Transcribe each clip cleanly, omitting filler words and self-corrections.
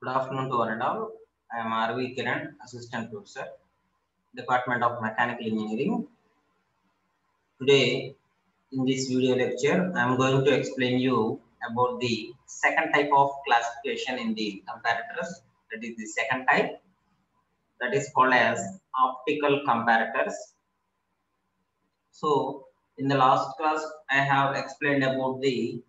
Good afternoon to one and all. I am R.V. Kiran, Assistant Professor, Department of Mechanical Engineering. Today, in this video lecture, I am going to explain you about the second type of classification in the comparators. That is the second type, that is called as optical comparators. So, in the last class, I have explained about the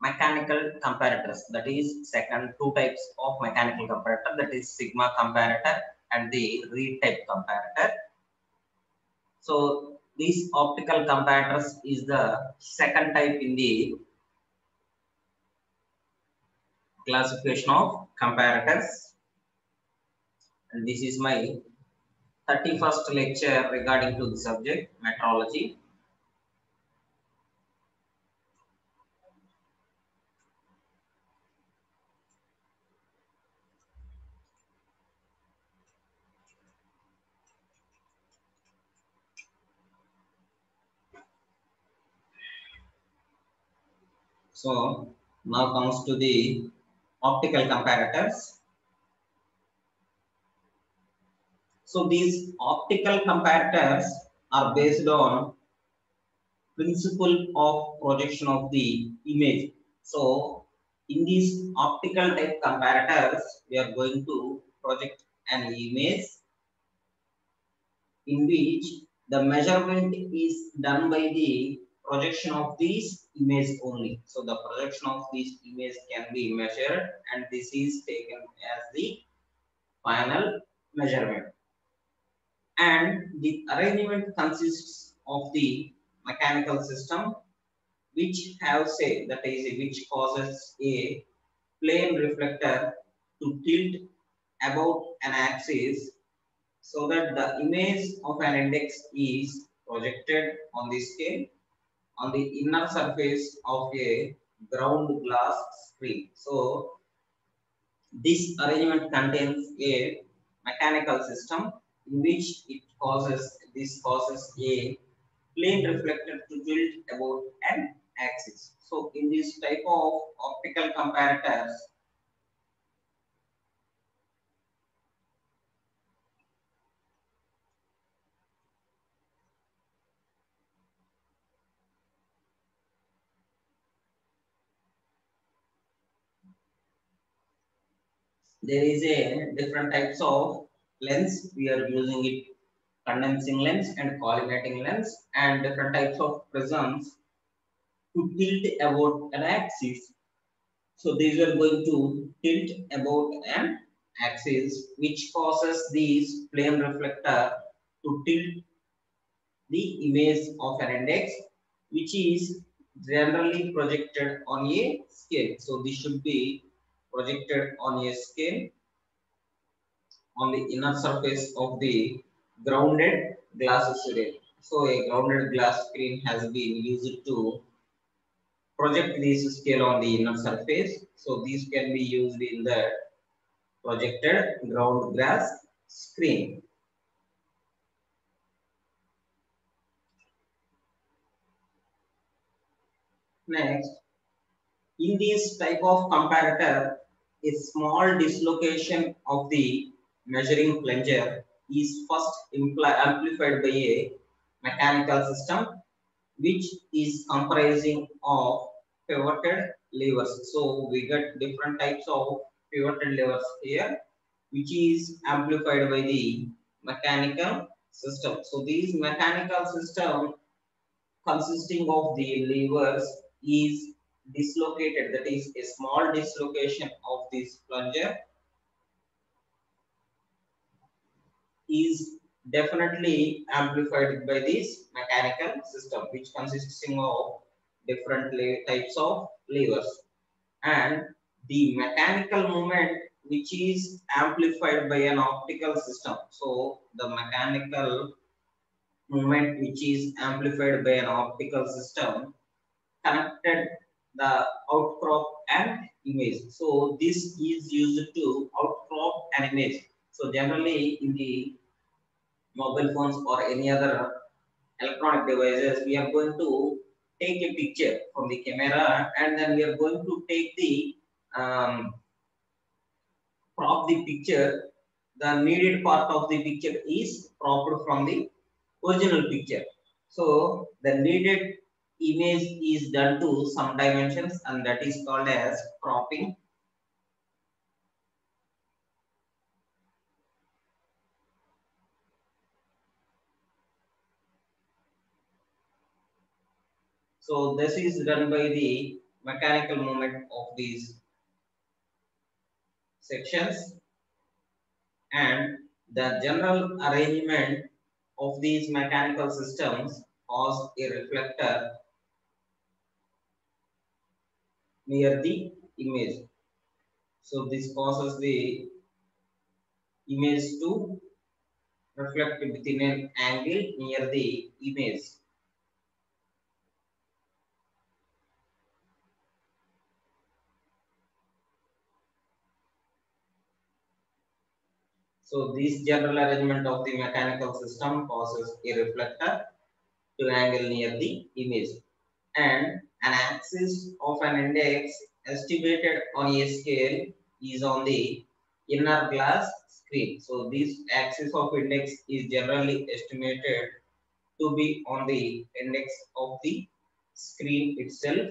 mechanical comparators, that is second two types of mechanical comparator, that is sigma comparator and the Reed type comparator. So these optical comparators is the second type in the classification of comparators, and this is my 31st lecture regarding to the subject metrology. So now comes to the optical comparators. So these optical comparators are based on principle of projection of the image. So in these optical type comparators, we are going to project an image in which the measurement is done by the projection of these image only. So the projection of these image can be measured, and this is taken as the final measurement. And the arrangement consists of the mechanical system which have say, that is which causes a plane reflector to tilt about an axis so that the image of an index is projected on the scale on the inner surface of a ground glass screen. So this arrangement contains a mechanical system in which this causes a plane reflector to tilt about an axis. So in this type of optical comparators, there is a different types of lens. We are using it condensing lens and collimating lens, and different types of prisms to tilt about an axis. So these are going to tilt about an axis, which causes these plane reflector to tilt the image of an index, which is generally projected on a scale. So this should be projected on a scale on the inner surface of the grounded glass screen. So a grounded glass screen has been used to project this scale on the inner surface. So these can be used in the projected ground glass screen. Next, in this type of comparator, a small dislocation of the measuring plunger is first amplified by a mechanical system which is comprising of pivoted levers. So we get different types of pivoted levers here, which is amplified by the mechanical system. So these mechanical system consisting of the levers is dislocated, that is a small dislocation of this plunger is definitely amplified by this mechanical system, which consisting of different types of levers, and the mechanical moment which is amplified by an optical system. So the mechanical moment which is amplified by an optical system connected the outcrop and image. So this is used to outcrop an image. So generally in the mobile phones or any other electronic devices, we are going to take a picture from the camera, and then we are going to take the um, crop the picture, the needed part of the picture is cropped from the original picture. So the needed image is done to some dimensions, and that is called as cropping. So this is done by the mechanical movement of these sections, and the general arrangement of these mechanical systems cause a reflector near the image. So this causes the image to reflect within an angle near the image. So this general arrangement of the mechanical system causes a reflector to angle near the image, and an axis of an index estimated on a scale is on the inner glass screen. So this axis of index is generally estimated to be on the index of the screen itself.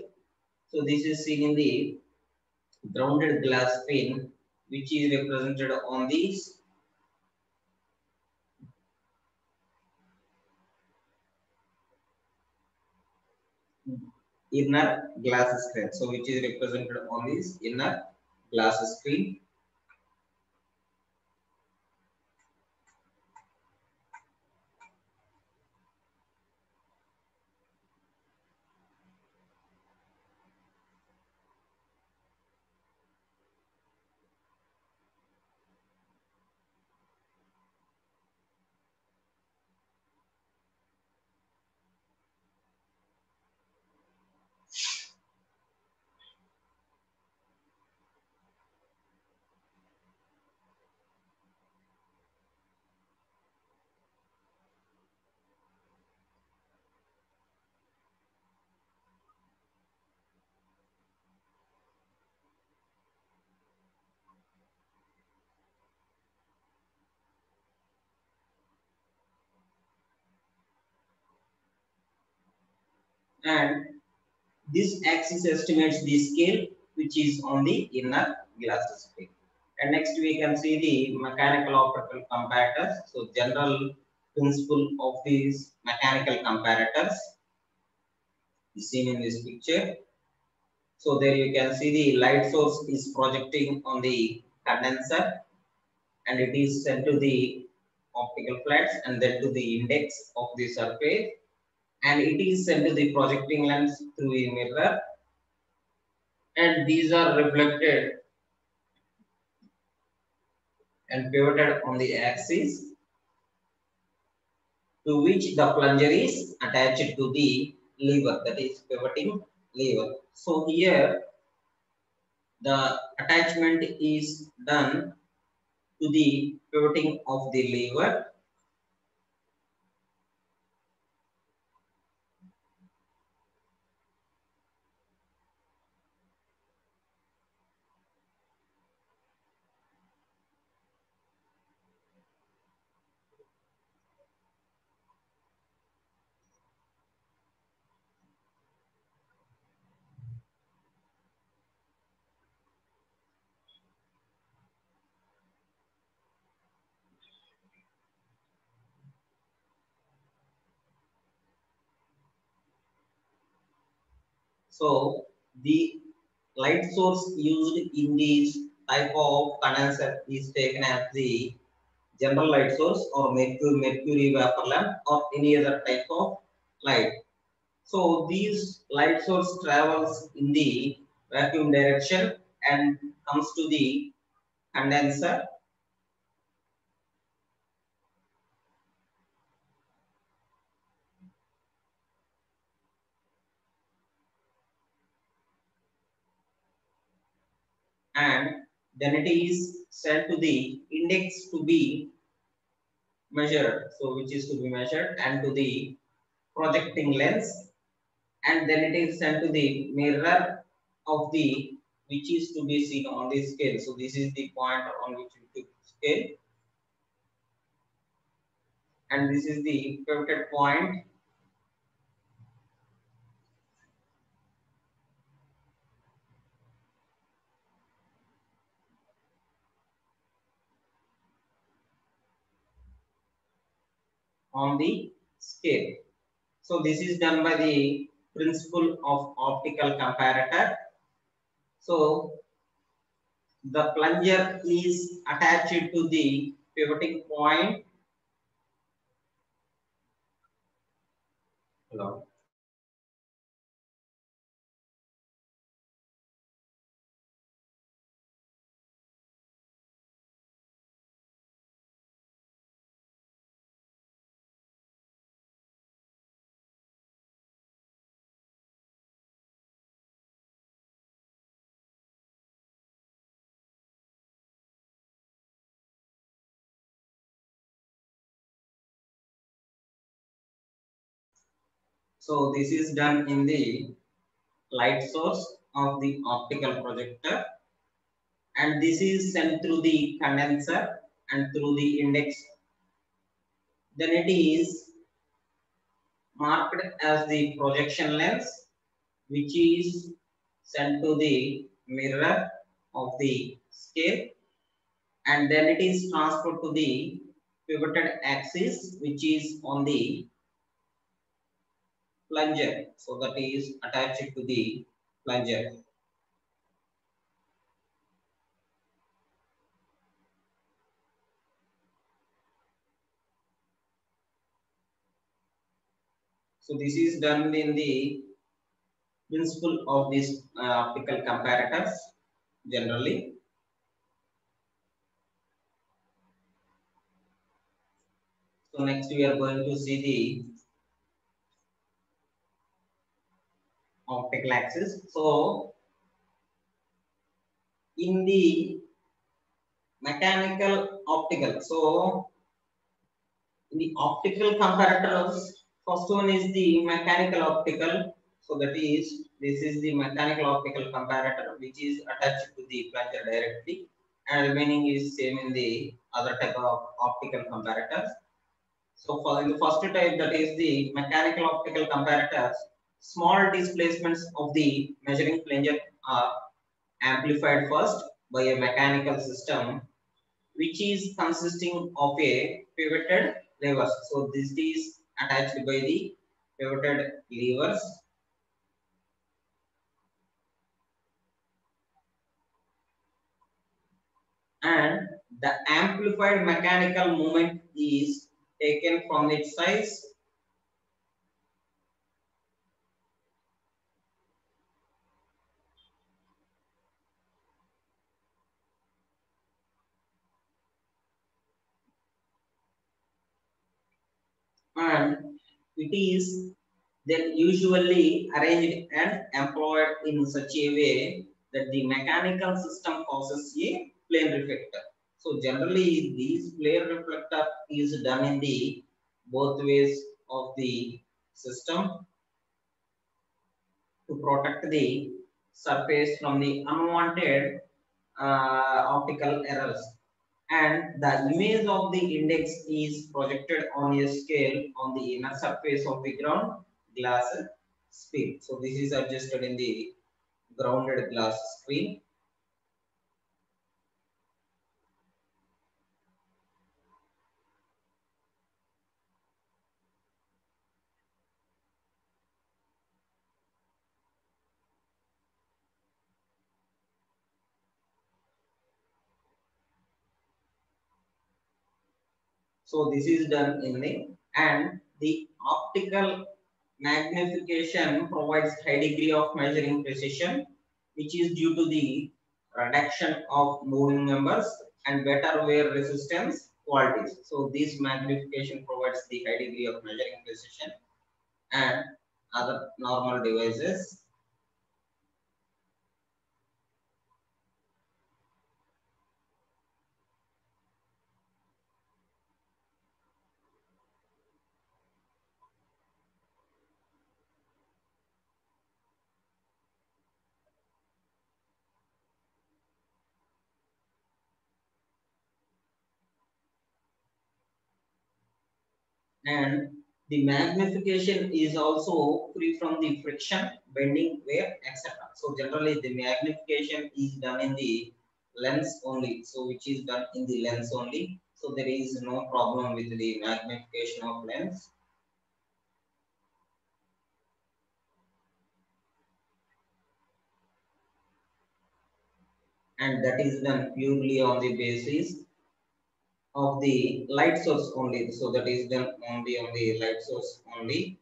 So this is seen in the grounded glass screen, which is represented on the inner glass screen. So which is represented on this inner glass screen. And this axis estimates the scale which is on the inner glass screen. And next we can see the mechanical optical comparators. So general principle of these mechanical comparators is seen in this picture. So there you can see the light source is projecting on the condenser, and it is sent to the optical flats and then to the index of the surface, and it is sent to the projecting lens through a mirror, and these are reflected and pivoted on the axis to which the plunger is attached to the lever, that is pivoting lever. So here the attachment is done to the pivoting of the lever, so the light source used in this type of condenser is taken as the general light source or mercury vapor lamp or any other type of light. So these light source travels in the vacuum direction and comes to the condenser, and then it is sent to the index to be measured. So which is to be measured and to the projecting lens, and then it is sent to the mirror of the which is to be seen on the scale. So this is the point on which we took scale, and this is the pivoted point. On the scale. So this is done by the principle of optical comparator. So the plunger is attached to the pivoting point. Hello. So this is done in the light source of the optical projector, and this is sent through the condenser and through the index. Then it is marked as the projection lens, which is sent to the mirror of the scale, and then it is transferred to the pivoted axis, which is on the plunger. So that is attached to the plunger. So this is done in the principle of these optical comparators generally. So next we are going to see the optical axis. So in the mechanical optical, so in the optical comparators, first one is the mechanical optical. So that is, this is the mechanical optical comparator, which is attached to the plunger directly, and remaining is same in the other type of optical comparators. So for in the first type, that is the mechanical optical comparators, small displacements of the measuring plunger are amplified first by a mechanical system, which is consisting of a pivoted levers. So this is attached by the pivoted levers, and the amplified mechanical moment is taken from its size, and it is then usually arranged and employed in such a way that the mechanical system causes a plane reflector. So generally these plane reflector is done in the both ways of the system to protect the surface from the unwanted optical errors. And the image of the index is projected on a scale on the inner surface of the ground glass screen. So this is adjusted in the grounded glass screen. So this is done in the, and the optical magnification provides high degree of measuring precision, which is due to the reduction of moving members and better wear resistance qualities. So this magnification provides the high degree of measuring precision and other normal devices. and the magnification is also free from the friction, bending, wear, etc. So generally the magnification is done in the lens only. So which is done in the lens only. So there is no problem with the magnification of lens. And that is done purely on the basis of the light source only. So that is done only on the light source only.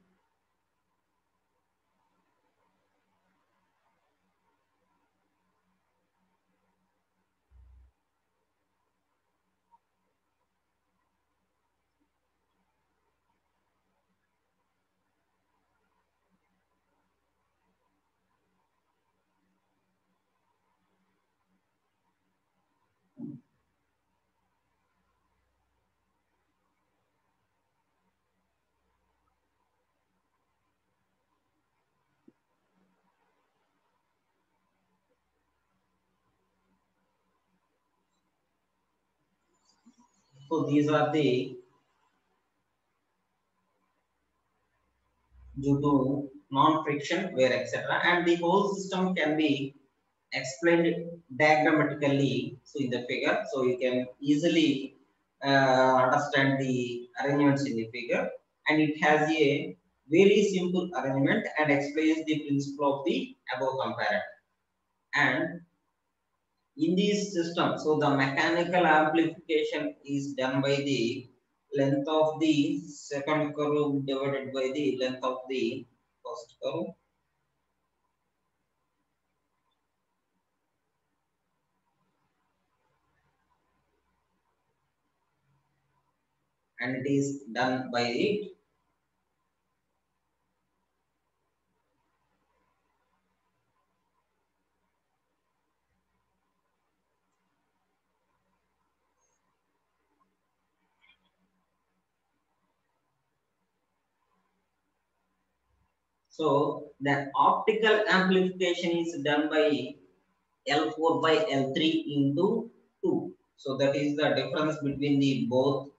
So these are the due to non-friction wear, etc. And the whole system can be explained diagrammatically. So in the figure, so you can easily understand the arrangements in the figure, and it has a very simple arrangement and explains the principle of the above comparator. And in this system, so the mechanical amplification is done by the length of the second curve divided by the length of the first curve, and it is done by it. So the optical amplification is done by L4 by L3 into 2. So that is the difference between the both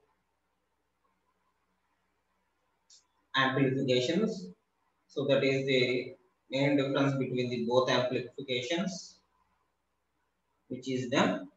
amplifications. So that is the main difference between the both amplifications, which is done.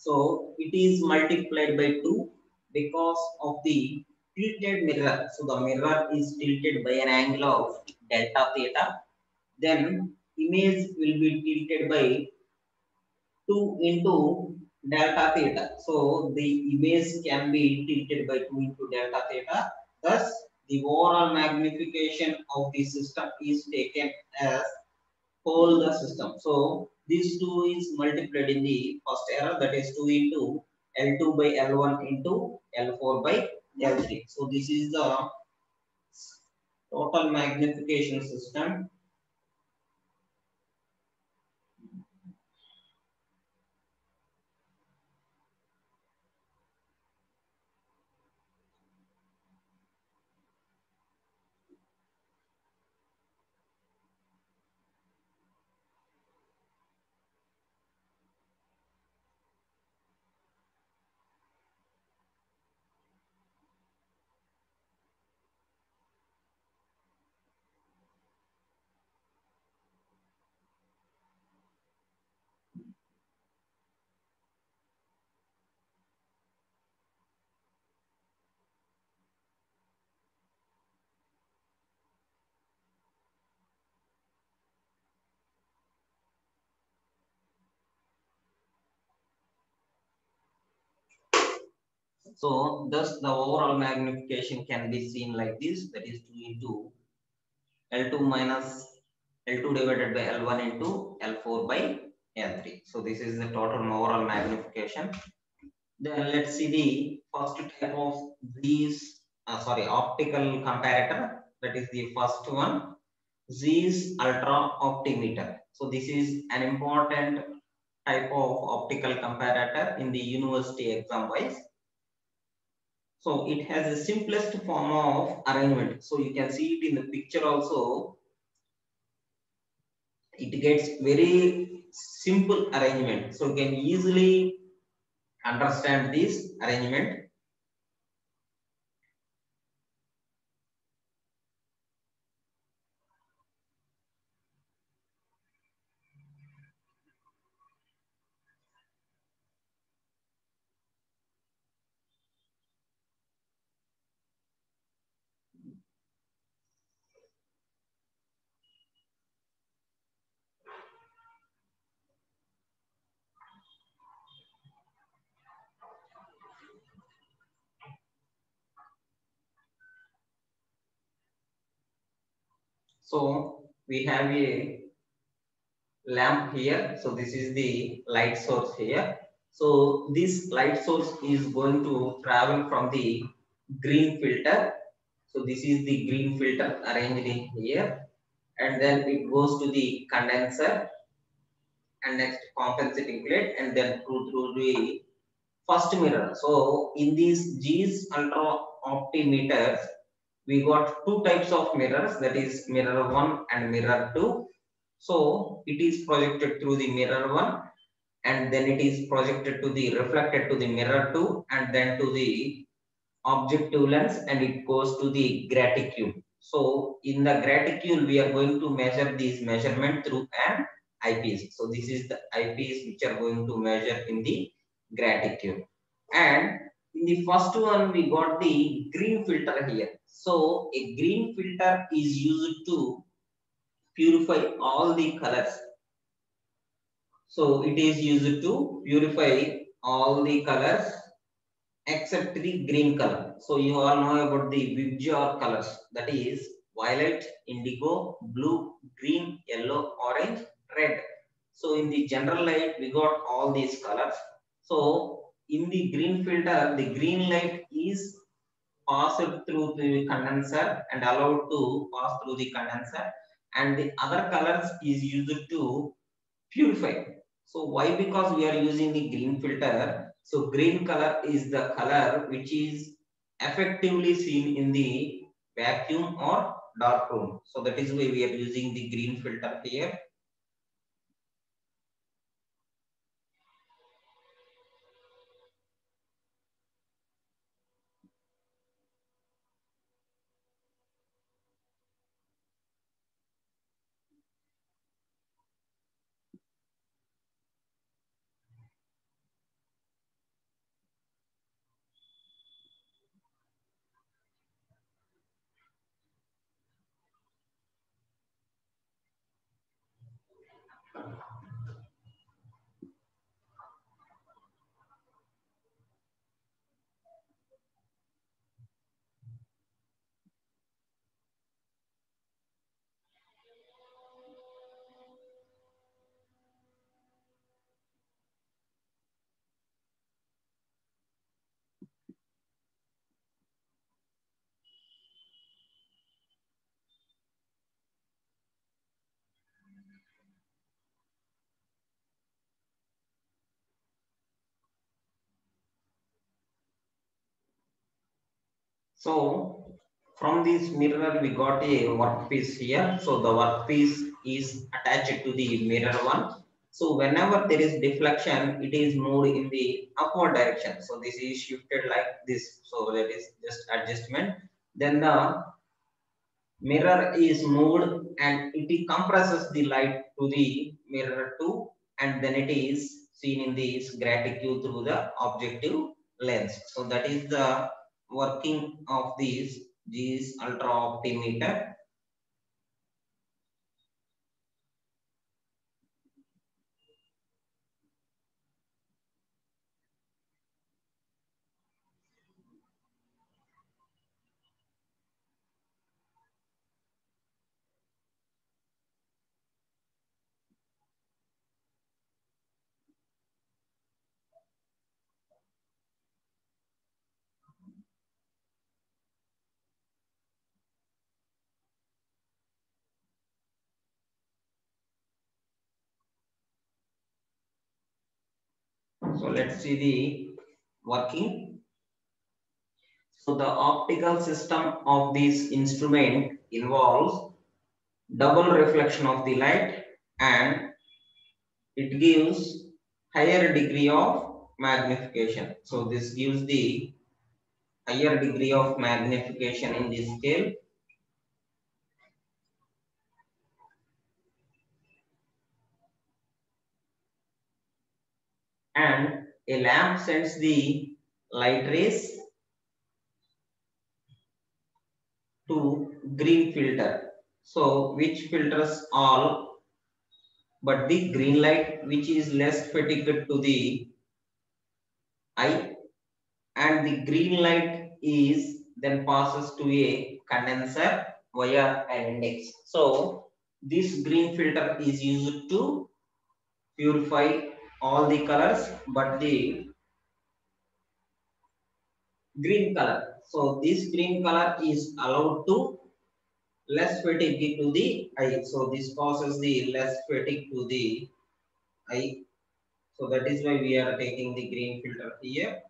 So it is multiplied by 2 because of the tilted mirror. So the mirror is tilted by an angle of delta theta. Then image will be tilted by 2 into delta theta. So the image can be tilted by 2 into delta theta. Thus, the overall magnification of the system is taken as whole the system. So this 2 is multiplied in the first error, that is 2 into L2 by L1 into L4 by L3. So this is the total magnification system. So thus the overall magnification can be seen like this, that is 2 into L2 minus L2 divided by L1 into L4 by L3. So this is the total overall magnification. Then let's see the first type of these, optical comparator. That is the first one, Zeiss ultra optimeter. So this is an important type of optical comparator in the university exam wise. So it has the simplest form of arrangement. So you can see it in the picture also. It gets very simple arrangement. So you can easily understand this arrangement. So we have a lamp here. So this is the light source here. So this light source is going to travel from the green filter. So this is the green filter arranged in here, and then it goes to the condenser and next compensating plate, and then through the first mirror. So in these G's ultra optimeters, we got two types of mirrors, that is mirror 1 and mirror 2. So it is projected through the mirror 1, and then it is projected to the reflected to the mirror 2, and then to the objective lens, and it goes to the graticule. So in the graticule, we are going to measure this measurement through an eyepiece. So this is the eyepiece which are going to measure in the graticule. And in the first one, we got the green filter here. So a green filter is used to purify all the colors. So it is used to purify all the colors except the green color. So you all know about the Vibgyor colors, that is violet, indigo, blue, green, yellow, orange, red. So in the general light, we got all these colors. So in the green filter, the green light is passed through the condenser and allowed to pass through the condenser, and the other colors is used to purify. So why? Because we are using the green filter. So green color is the color which is effectively seen in the vacuum or dark room. So that is why we are using the green filter here. So from this mirror, we got a workpiece here. So the workpiece is attached to the mirror one. So whenever there is deflection, it is moved in the upward direction. So this is shifted like this. So that is just adjustment. Then the mirror is moved and it compresses the light to the mirror 2, and then it is seen in this graticule through the objective lens. So that is the working of these ultra optimeter. So let's see the working. So the optical system of this instrument involves double reflection of the light, and it gives higher degree of magnification. So this gives the higher degree of magnification in this scale, and a lamp sends the light rays to green filter. So which filters all but the green light, which is less fatigued to the eye, and the green light is then passes to a condenser via an index. So this green filter is used to purify all the colors but the green color. So this green color is allowed to less fatigue to the eye. So this causes the less fatigue to the eye. So that is why we are taking the green filter here.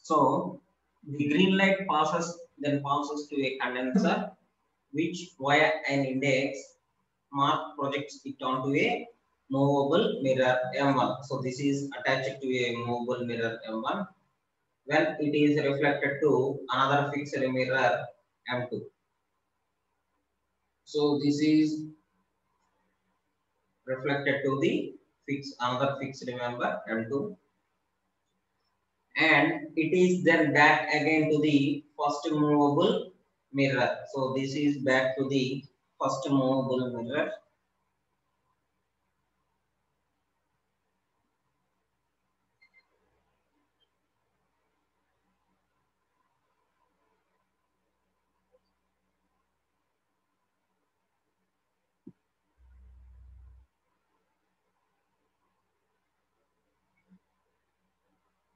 So the green light passes to a condenser, which via an index mark projects it onto a movable mirror M1. So this is attached to a movable mirror M1 when it is reflected to another fixed mirror M2. So this is reflected to the another fixed member M2, and it is then back again to the first movable mirror. So this is back to the first movable mirror.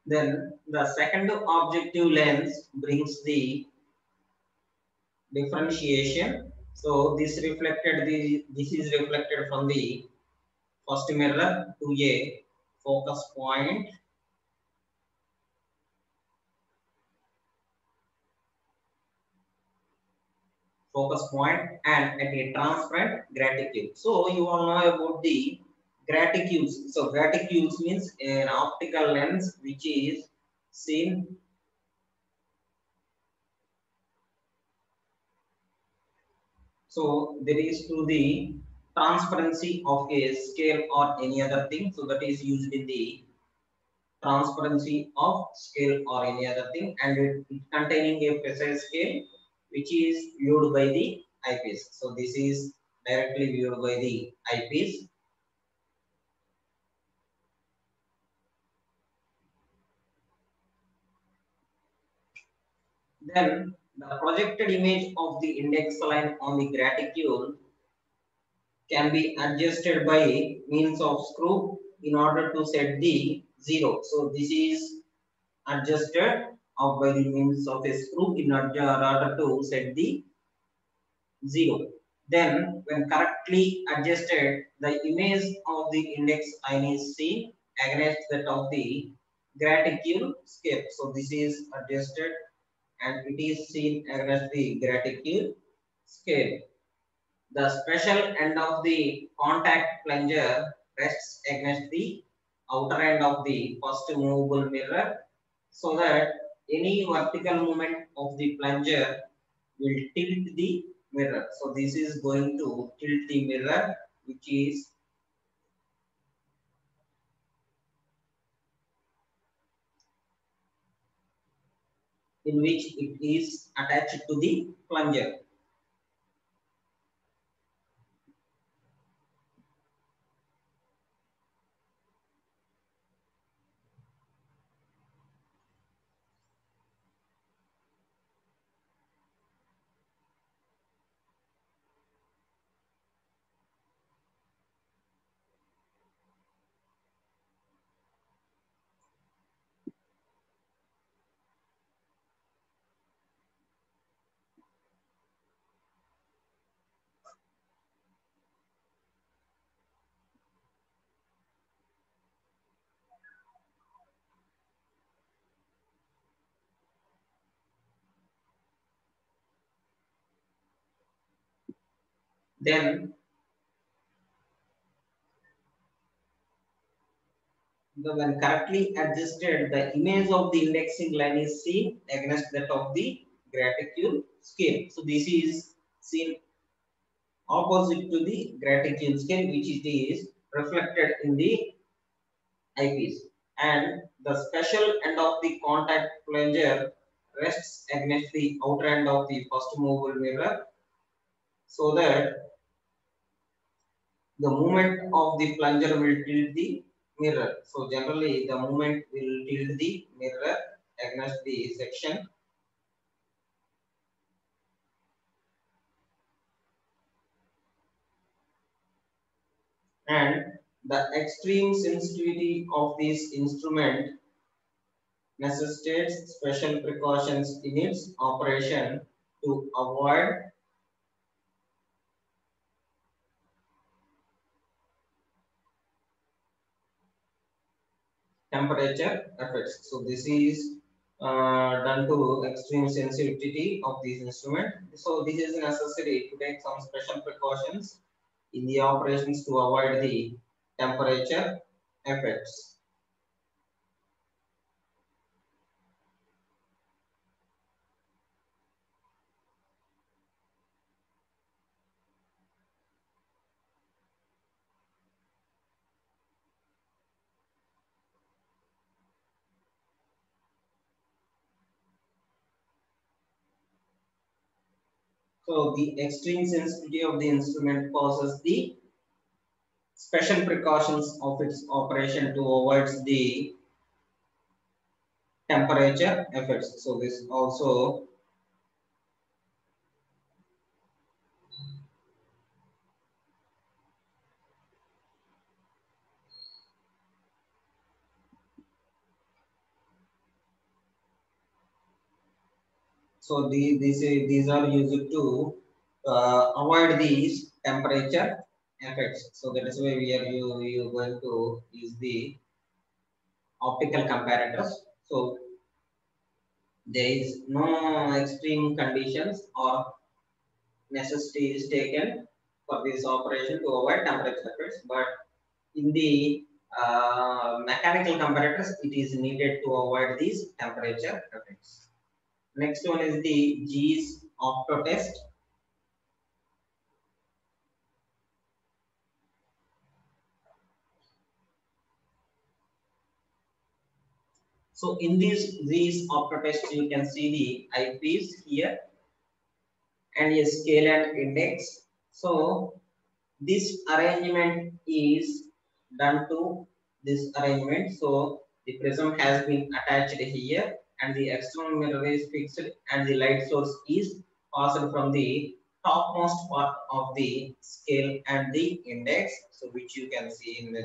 Then the second objective lens brings the differentiation. So this is reflected from the first mirror to a focus point, and at a transparent graticule. So you all know about the graticules. So graticules means an optical lens which is seen. So there is to the transparency of a scale or any other thing. So that is used in the transparency of scale or any other thing, and it containing a precise scale which is viewed by the eyepiece. So this is directly viewed by the eyepiece. Then the projected image of the index line on the graticule can be adjusted by means of screw in order to set the zero. So this is adjusted by the means of a screw in order to set the zero. Then when correctly adjusted, the image of the index line is seen against that of the graticule scale. So this is adjusted and it is seen against the graticule scale. The special end of the contact plunger rests against the outer end of the first movable mirror, so that any vertical movement of the plunger will tilt the mirror. So this is going to tilt the mirror, which is in which it is attached to the plunger. Then when correctly adjusted, the image of the indexing line is seen against that of the gratitude scale. So this is seen opposite to the gratitude scale, which it is reflected in the eyepiece. And the special end of the contact plunger rests against the outer end of the first movable mirror, so that the movement of the plunger will tilt the mirror. So generally the movement will tilt the mirror against the section, and the extreme sensitivity of this instrument necessitates special precautions in its operation to avoid temperature effects. So this is done to extreme sensitivity of this instrument. So this is necessary to take some special precautions in the operations to avoid the temperature effects. So the extreme sensitivity of the instrument causes the special precautions of its operation to avoid the temperature effects. So this also, so these are used to avoid these temperature effects. So that is why we are you going to use the optical comparators. So there is no extreme conditions or necessity is taken for this operation to avoid temperature effects, but in the mechanical comparators, it is needed to avoid these temperature effects. Next one is the G's opto test. So in these opto tests, you can see the eyepiece here and a scale and index. So this arrangement is done to this arrangement. So the prism has been attached here and the external mirror is fixed and the light source is passed from the topmost part of the scale and the index. So which you can see in the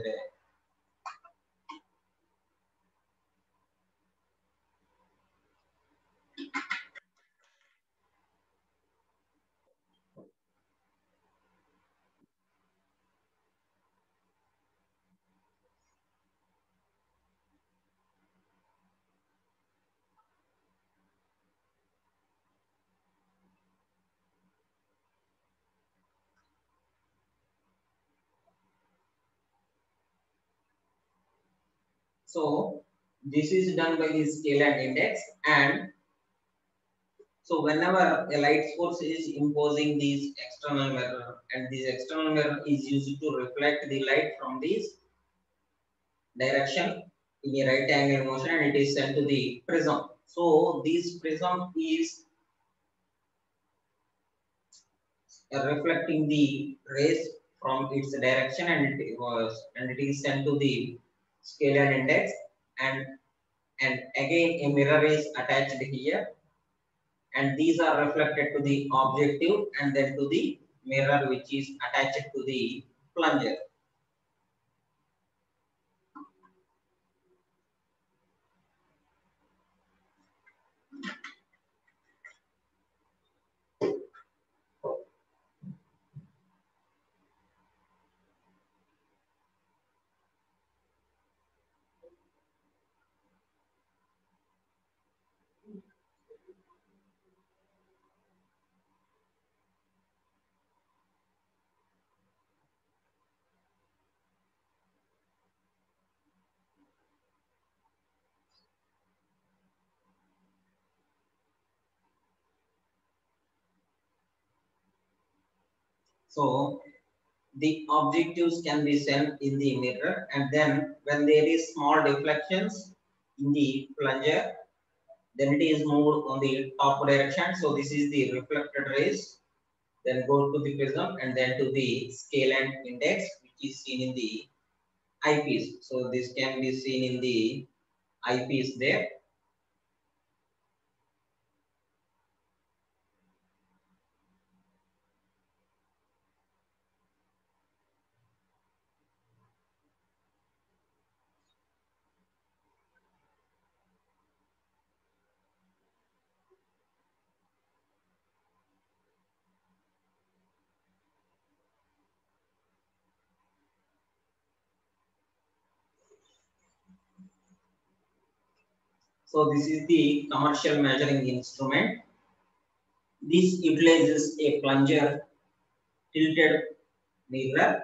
so this is done by the scale and index, and so whenever a light source is imposing this external mirror and this external mirror is used to reflect the light from this direction in a right angle motion and it is sent to the prism. So this prism is reflecting the rays from its direction and it is sent to the scale and index, and again a mirror is attached here and these are reflected to the objective and then to the mirror which is attached to the plunger. So the objectives can be sent in the mirror, and then when there is small deflections in the plunger, then it is moved on the top direction. So this is the reflected rays, then go to the prism and then to the scale and index, which is seen in the eyepiece. So this can be seen in the eyepiece there. So this is the commercial measuring instrument. This utilizes a plunger tilted mirror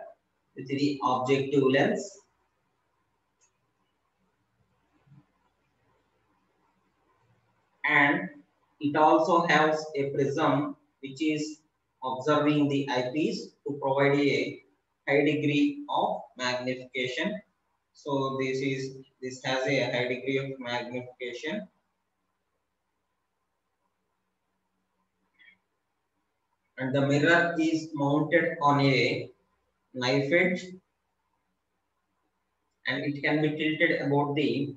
with the objective lens, and it also has a prism which is observing the eyepiece to provide a high degree of magnification. So this has a high degree of magnification, and the mirror is mounted on a knife edge, and it can be tilted about the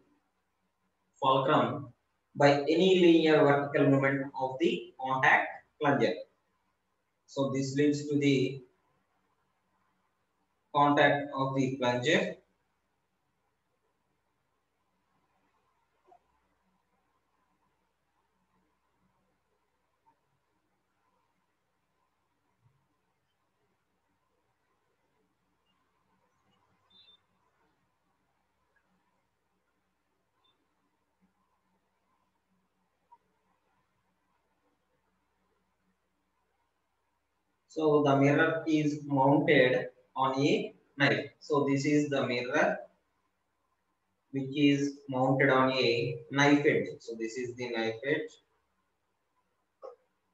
fulcrum by any linear vertical movement of the contact plunger. So this leads to the contact of the plunger. So the mirror is mounted on a knife. So this is the mirror which is mounted on a knife edge. So this is the knife edge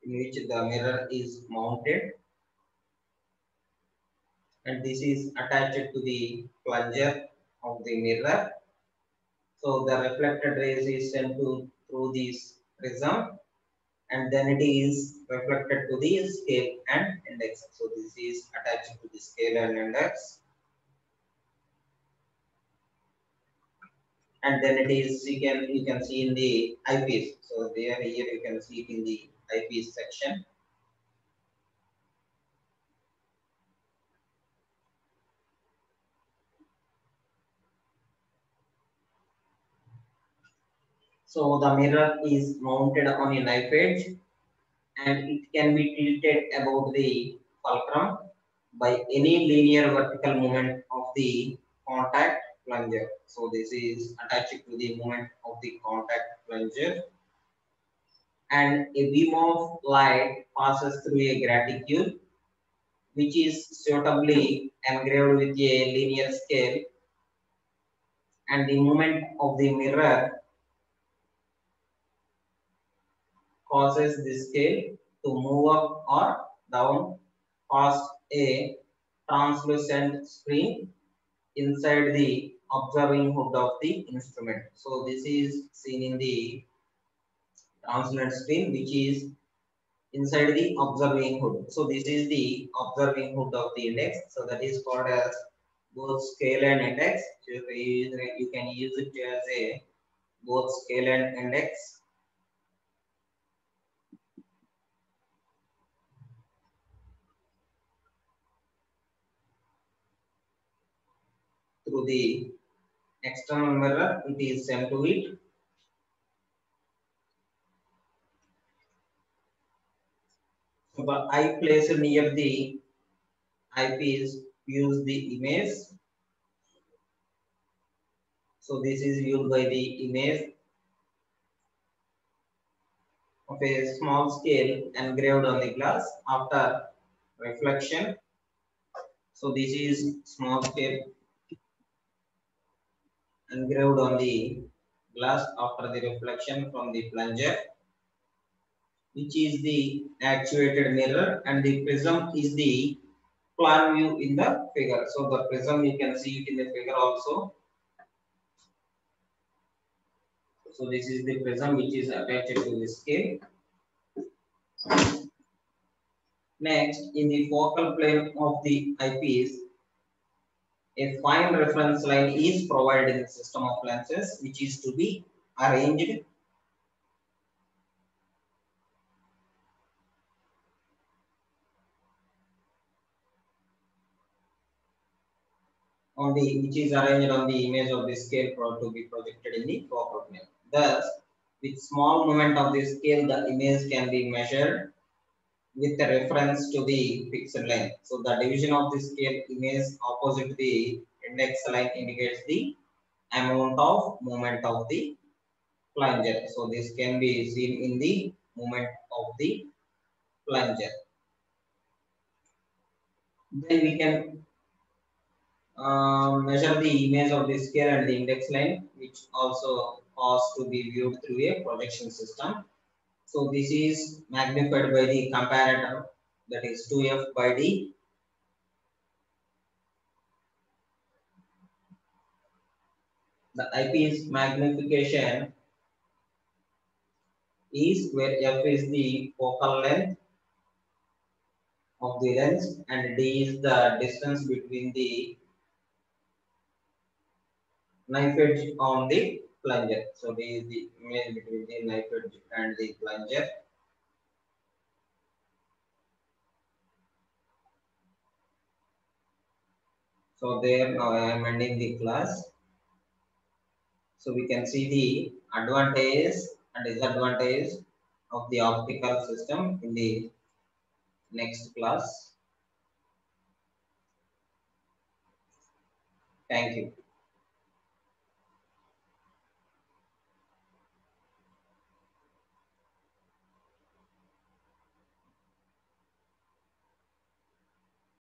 in which the mirror is mounted, and this is attached to the plunger of the mirror. So the reflected rays is sent to through this prism, and then it is reflected to the scale and index. So this is attached to the scale and index, and then it is you can see in the eyepiece. So there here you can see it in the eyepiece section. So the mirror is mounted on a knife edge, and it can be tilted above the fulcrum by any linear vertical movement of the contact plunger. So this is attached to the movement of the contact plunger, and a beam of light passes through a graticule which is suitably engraved with a linear scale, and the movement of the mirror causes the scale to move up or down past a translucent screen inside the observing hood of the instrument. So this is seen in the translucent screen which is inside the observing hood. So this is the observing hood of the index. So that is called as both scale and index. So you can use it as a both scale and index. Through the external mirror, it is sent to it. So the eye placed near the eyepiece views the image. So this is viewed by the image of a small scale engraved on the glass after reflection. So this is small scale engraved on the glass after the reflection from the plunger, which is the actuated mirror, and the prism is the plan view in the figure. So the prism you can see it in the figure also. So this is the prism which is attached to the scale. Next, in the focal plane of the eyepiece, a fine reference line is provided in the system of lenses, which is to be arranged on the which is arranged on the image of the scale to be projected in the focal plane. Thus, with small movement of the scale, the image can be measured with a reference to the fixed line. So the division of the scale image opposite the index line indicates the amount of movement of the plunger. So this can be seen in the movement of the plunger. Then we can measure the image of the scale and the index line, which also has to be viewed through a projection system. So this is magnified by the comparator, that is 2f by d. The eyepiece magnification is where f is the focal length of the lens and d is the distance between the knife edge on the plunger. So d is the image between the knife edge and the plunger. So there now I am ending the class. So we can see the advantage and disadvantage of the optical system in the next class. Thank you.